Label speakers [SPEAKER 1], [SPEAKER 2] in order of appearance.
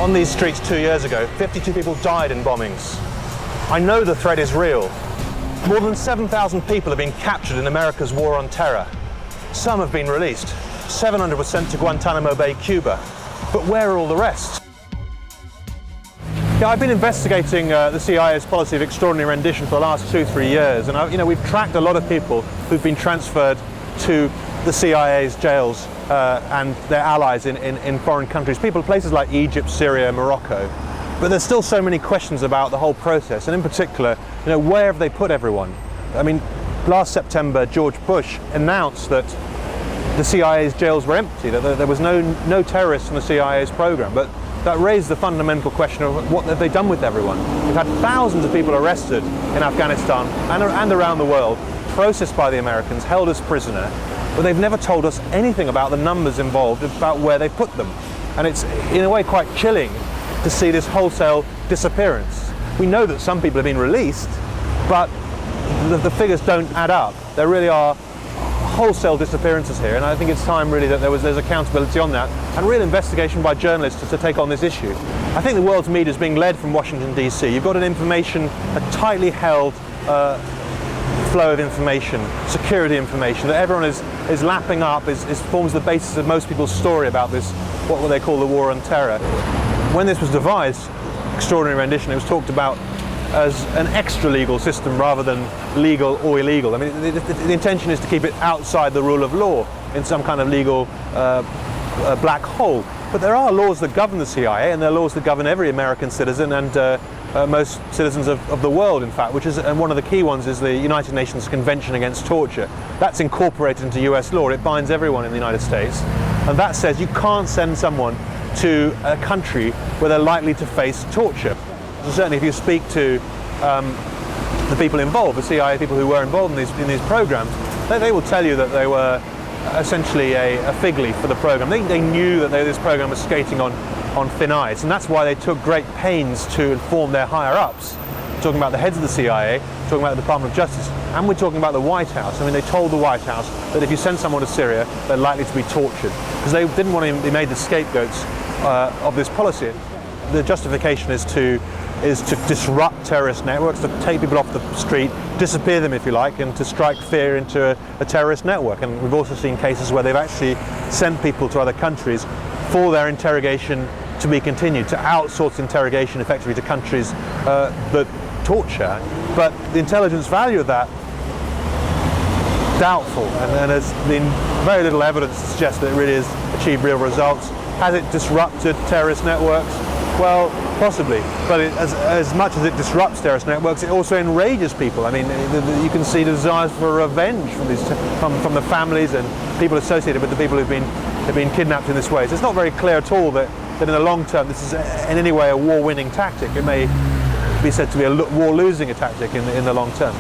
[SPEAKER 1] On these streets 2 years ago, 52 people died in bombings. I know the threat is real. More than 7,000 people have been captured in America's war on terror. Some have been released. 700 were sent to Guantanamo Bay, Cuba. But where are all the rest? Yeah, I've been investigating the CIA's policy of extraordinary rendition for the last 2-3 years, and we've tracked a lot of people who've been transferred to the CIA's jails and their allies in foreign countries, people places like Egypt, Syria, Morocco. But there's still so many questions about the whole process, and in particular, where have they put everyone? I mean, last September, George Bush announced that the CIA's jails were empty, that there was no terrorists in the CIA's program, but that raised the fundamental question of what have they done with everyone? We've had thousands of people arrested in Afghanistan and around the world, processed by the Americans, held as prisoner, but they've never told us anything about the numbers involved, about where they put them. And it's in a way quite chilling to see this wholesale disappearance. We know that some people have been released, but the figures don't add up. There really are wholesale disappearances here, and I think it's time really that there's accountability on that and real investigation by journalists to take on this issue. I think the world's media is being led from Washington DC. You've got a tightly held flow of information, security information that everyone is lapping up, forms the basis of most people's story about this, what they call the war on terror. When this was devised, extraordinary rendition, it was talked about as an extra-legal system rather than legal or illegal. I mean, the intention is to keep it outside the rule of law in some kind of legal black hole. But there are laws that govern the CIA, and there are laws that govern every American citizen and most citizens of the world, in fact, and one of the key ones is the United Nations Convention Against Torture. That's incorporated into US law. It binds everyone in the United States. And that says you can't send someone to a country where they're likely to face torture. So certainly if you speak to the people involved, the CIA people who were involved in these programs, they will tell you that they were essentially a fig leaf for the program. They knew that this program was skating on thin ice, and that's why they took great pains to inform their higher-ups. We're talking about the heads of the CIA, talking about the Department of Justice, and we're talking about the White House. I mean, they told the White House that if you send someone to Syria, they're likely to be tortured, because they didn't want to be made the scapegoats of this policy. The justification is to disrupt terrorist networks, to take people off the street, disappear them if you like, and to strike fear into a terrorist network. And we've also seen cases where they've actually sent people to other countries for their interrogation to be continued, to outsource interrogation effectively to countries that torture. But the intelligence value of that, doubtful, and there's been very little evidence to suggest that it really has achieved real results. Has it disrupted terrorist networks? Well, possibly, but as much as it disrupts terrorist networks, it also enrages people. I mean, you can see the desires for revenge from the families and people associated with the people who've been kidnapped in this way. So it's not very clear at all that in the long term this is in any way a war-winning tactic. It may be said to be a war-losing tactic in the long term.